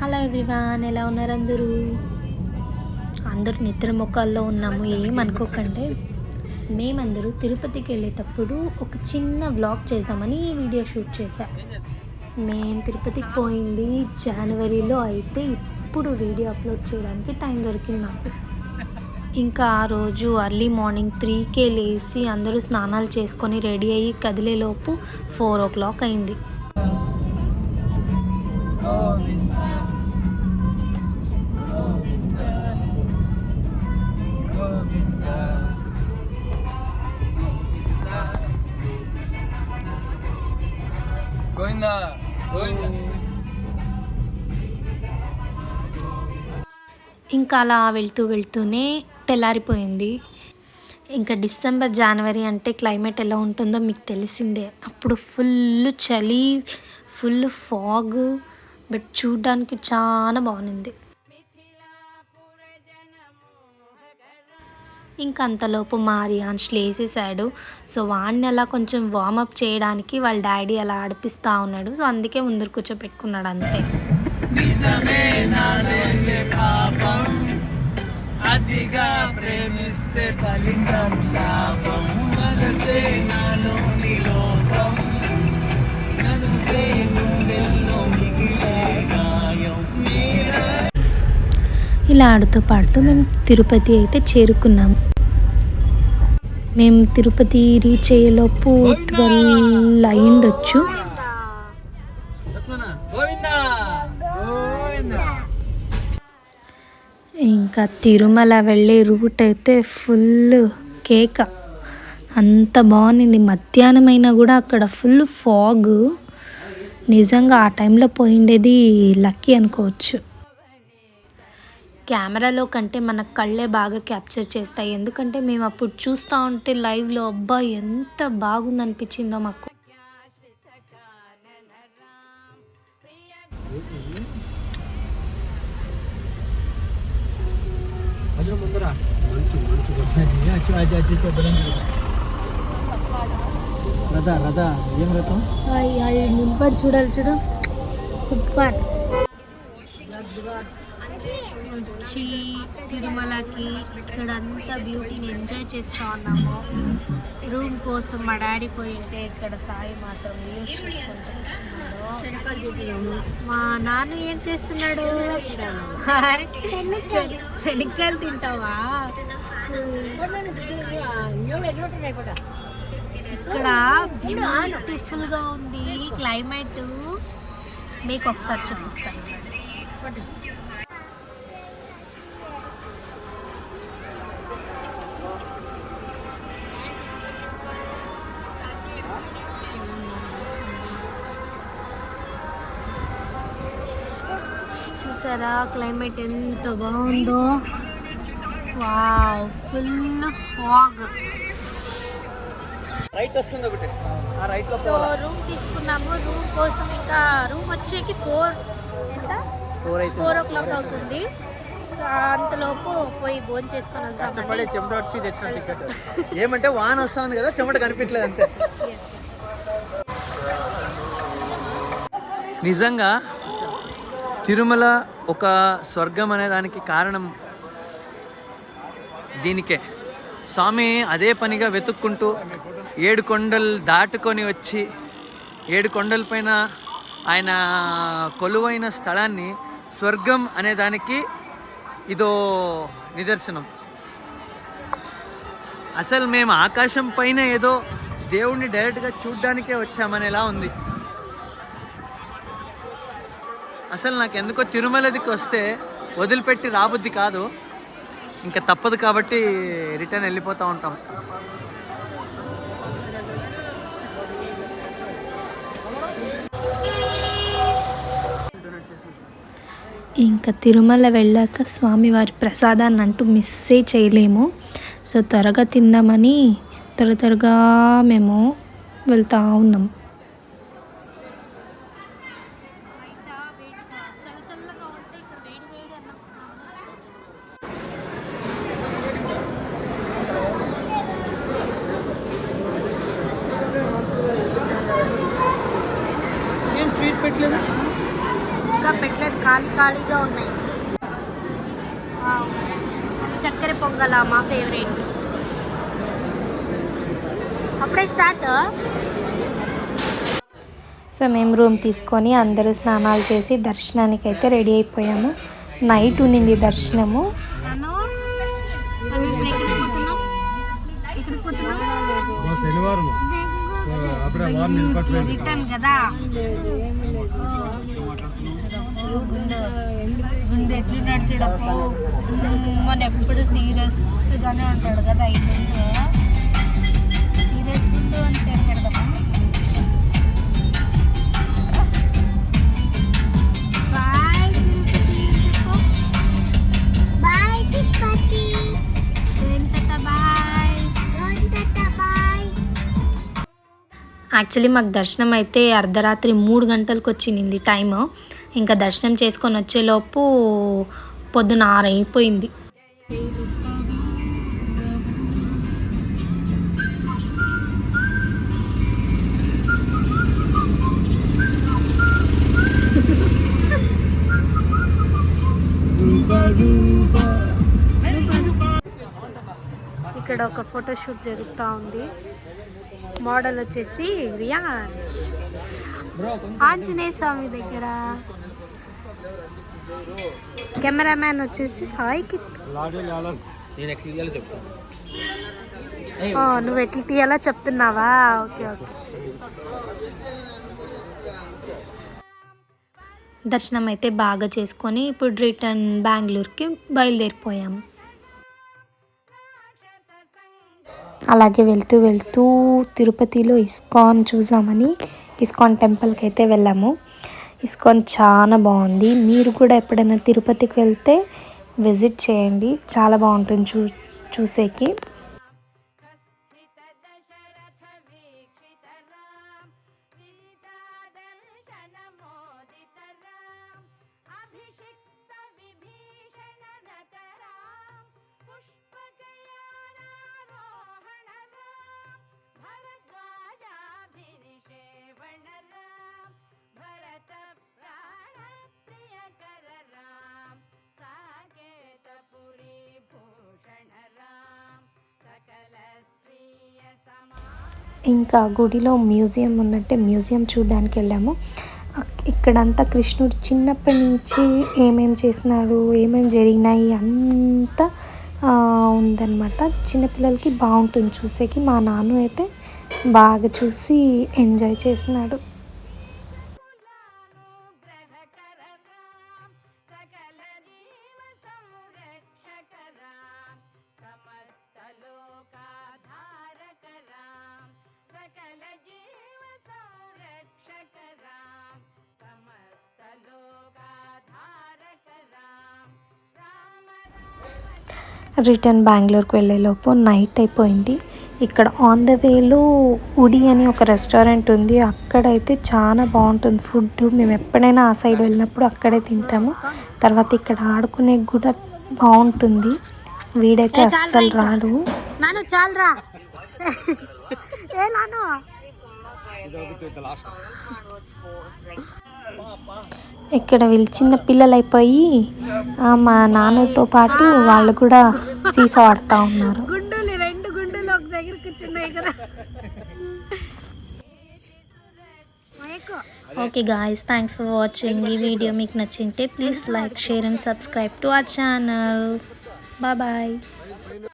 Hello everyone, ఎలా ఉన్నారు అందరూ? అందరూ నిద్ర మొక్కల్లో ఉన్నాము, ఏమనుకోకండి. మేమందరూ తిరుపతికి వెళ్ళేటప్పుడు ఒక చిన్న వ్లాగ్ చేద్దామని ఈ వీడియో షూట్ చేశా. మేము తిరుపతికి పోయింది జనవరిలో, అయితే ఇప్పుడు వీడియో అప్లోడ్ చేయడానికి టైం దొరికింది నాకు. ఇంకా ఆ రోజు అర్లీ మార్నింగ్ 3కే లేచి అందరూ స్నానాలు చేసుకొని రెడీ అయ్యి కదిలేలోపు 4 o'clock అయింది. ఇంకా అలా వెళ్తూనే తెల్లారిపోయింది. ఇంకా డిసెంబర్ జనవరి అంటే క్లైమేట్ ఎలా ఉంటుందో మీకు తెలిసిందే. అప్పుడు ఫుల్ చలి, ఫుల్ ఫాగ్, బట్ చూడ్డానికి చాలా బాగుంది. ఇంకా అంతలోపు మా రియాన్స్ లేసేసాడు. సో వాడిని అలా కొంచెం వార్మప్ చేయడానికి వాళ్ళ డాడీ అలా ఆడిపిస్తూ ఉన్నాడు. సో అందుకే ముందర కూర్చోపెట్టుకున్నాడు అంతే. అతిగా ప్రేమిస్తే ఫలితం శాపం, మనసే నాలోని లోపం, ఇలా ఆడుతూ పాడుతూ మేము తిరుపతి అయితే చేరుకున్నాము. మేము తిరుపతి రీచ్ అయ్యేలోపు 12 అయ్యిండొచ్చు. ఇంకా తిరుమల వెళ్ళే రూట్ అయితే ఫుల్ కేక, అంత బాగుంది. మధ్యాహ్నం అయినా కూడా అక్కడ ఫుల్ ఫాగ్. నిజంగా ఆ టైంలో పోయిండేది లక్కీ అనుకోవచ్చు. కెమెరాలో కంటే మన కళ్ళే బాగా క్యాప్చర్ చేస్తాయి, ఎందుకంటే మేము అప్పుడు చూస్తూ ఉంటే లైవ్లో అబ్బా ఎంత బాగుందనిపించిందో మాకు. నిలబడి చూడాలి, చూడు సూపర్. వచ్చి తిరుమలకి ఇక్కడంతా బ్యూటీని ఎంజాయ్ చేస్తూ ఉన్నాము. రూమ్ కోసం మా డాడీ పోయింటే ఇక్కడ సాయి మాత్రం వ్యూస్ చూసుకుంటున్నాడు. మా నాన్న ఏం చేస్తున్నాడు? శనక్కాయలు తింటావా? ఇక్కడ బ్యూటిఫుల్గా ఉంది క్లైమేట్, మీకు ఒకసారి చూపిస్తాను. చూసారా క్లైమేట్ ఎంత బాగుందో? Wow, full fog. So room తీసుకున్నాము. రూమ్ కోసం ఇంకా రూమ్ వచ్చేకి 4 o'clock అవుతుంది. సో అంతలోపు పోయి భోజనం చేసుకొని వస్తాం. ఏమంటే వాన వస్తుంది కదా, చెమట కనిపించలేదు అంతే. నిజంగా తిరుమల ఒక స్వర్గం అనే దానికి కారణం దీనికే. స్వామి అదే పనిగా వెతుక్కుంటూ 7 కొండలు దాటుకొని వచ్చి 7 కొండల పైన ఆయన కొలువైన స్థలాన్ని స్వర్గం అనే దానికి ఇదో నిదర్శనం. అసలు మేము ఆకాశం పైన ఏదో దేవుణ్ణి డైరెక్ట్గా చూడ్డానికే వచ్చామనేలా ఉంది. అసలు నాకు ఎందుకో తిరుమలదికి వస్తే వదిలిపెట్టి రాబుద్ది కాదు, ఇంకా తప్పదు కాబట్టి రిటర్న్ వెళ్ళిపోతూ ఉంటాం. ఇంకా తిరుమల వెళ్ళాక స్వామివారి ప్రసాదాన్ని అంటూ మిస్సే చేయలేము. సో త్వరగా తిందామని త్వరగా మేము వెళ్తూ ఉన్నాం. పెట్టలేదు ఇంకా పెట్టలేదు. ఖాళీగా ఉన్నాయి. చక్కెర పొంగల మా ఫేవరెట్. అప్పుడే స్టార్ట్. సో మేము రూమ్ తీసుకొని అందరూ స్నానాలు చేసి దర్శనానికి అయితే రెడీ అయిపోయాము. నైట్ ఉన్నింది దర్శనము. శనివారం రిటర్న్ కదా. గుండె ఎట్లున్నాడు చూడప్పు. మన ఎప్పుడు సీరియస్గానే ఉంటాడు కదా. సీరియస్ గుండు అని పేరు పెడదామా. యాక్చువల్లీ మాకు దర్శనం అయితే అర్ధరాత్రి 3 గంటలకు వచ్చింది టైము. ఇంకా దర్శనం చేసుకొని వచ్చేలోపు పొద్దున 6 అయిపోయింది. ఇక్కడ ఒక ఫోటోషూట్ జరుగుతూ ఉంది. మోడల్ వచ్చేసి రియాజ్. ఆంజనేయ స్వామి దగ్గర. కెమెరామ్యాన్ వచ్చేసి సాయికి. నువ్వు ఎట్లా తీయాలో చెప్తున్నావా? Okay okay. దర్శనం అయితే బాగా చేసుకొని ఇప్పుడు రిటర్న్ బెంగళూరుకి బయలుదేరిపోయాము. అలాగే వెళ్తూ తిరుపతిలో ఇస్కాన్ చూసామని ఇస్కాన్ టెంపుల్కి అయితే వెళ్ళాము. ఇస్కాన్ చాలా బాగుంది. మీరు కూడా ఎప్పుడైనా తిరుపతికి వెళ్తే విజిట్ చేయండి, చాలా బాగుంటుంది చూసేకి. ఇంకా గుడిలో మ్యూజియం ఉందంటే మ్యూజియం చూడడానికి వెళ్ళాము. ఇక్కడంతా కృష్ణుడు చిన్నప్పటి నుంచి ఏమేమి చేసినాడు, ఏమేమి జరిగినాయి అంతా ఉందన్నమాట. చిన్నపిల్లలకి బాగుంటుంది చూసేకి. మా నాన్న అయితే బాగా చూసి ఎంజాయ్ చేసినాడు. రిటర్న్ బెంగళూరుకి వెళ్ళేలోపు నైట్ అయిపోయింది. ఇక్కడ ఆన్ ద వేలో ఉడి అని ఒక రెస్టారెంట్ ఉంది. అక్కడైతే చాలా బాగుంటుంది ఫుడ్. మేము ఎప్పుడైనా ఆ సైడ్ వెళ్ళినప్పుడు అక్కడే తింటాము. తర్వాత ఇక్కడ ఆడుకునే కూడా బాగుంటుంది. వీడైతే అస్సలు రాడు. ఇక్కడ వీళ్ళు చిన్న పిల్లలు అయిపోయి మా నాన్నతో పాటు వాళ్ళు కూడా సీసా ఆడుతూ ఉన్నారు. Okay guys, thanks for watching. ఈ వీడియో మీకు నచ్చింటే please like, share and subscribe to our channel. Bye.